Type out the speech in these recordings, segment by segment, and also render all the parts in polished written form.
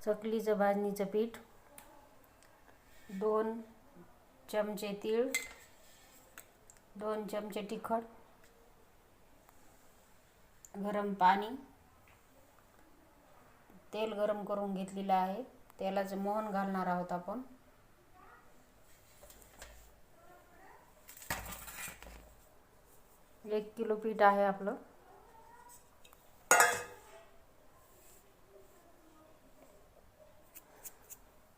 चकलीचं भाजणीचं पीठ, 2 चमचे तीळ, 2 चमचे तिखट, गरम पाणी, तेल गरम करून घेतलेलं आहे. तेलाचं मोहन घालणार आहोत आपण. एक किलो पीठ आहे आपलं.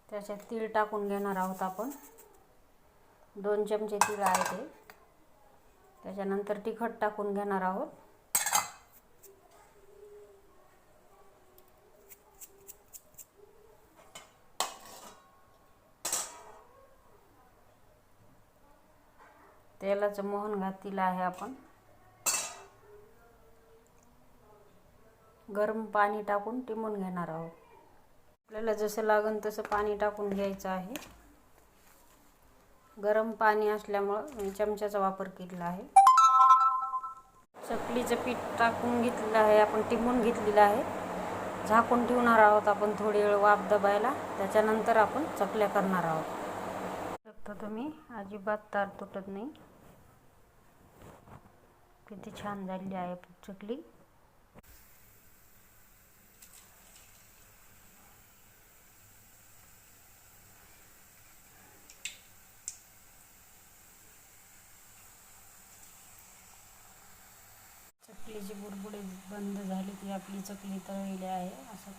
त्याच्यात तीळ टाकून घेणार आहोत आपण. 2 चमचे तीळ आहे ते. त्याच्यानंतर तिखट टाकून घेणार आहोत. तेलाचं मोहन घातलेलं आहे आपण. गरम पाणी टाकून टिमून घेणार आहोत. आपल्याला जसं लागेल तसं पाणी टाकून घ्यायचं आहे. गरम पाणी असल्यामुळं मी चमच्याचा वापर केलेला आहे. चकलीचं पीठ टाकून घेतलेलं आहे आपण, टिमून घेतलेलं आहे. झाकून ठेवणार आहोत आपण थोडी वेळ वाफ दबायला. त्याच्यानंतर आपण चकल्या करणार आहोत. बघता तुम्ही, अजिबात तार तुटत नाही. किती छान झाली आहे चकली. चकलीची बुडबुडे बंद झाली की आपली चकली तळलेली आहे. असं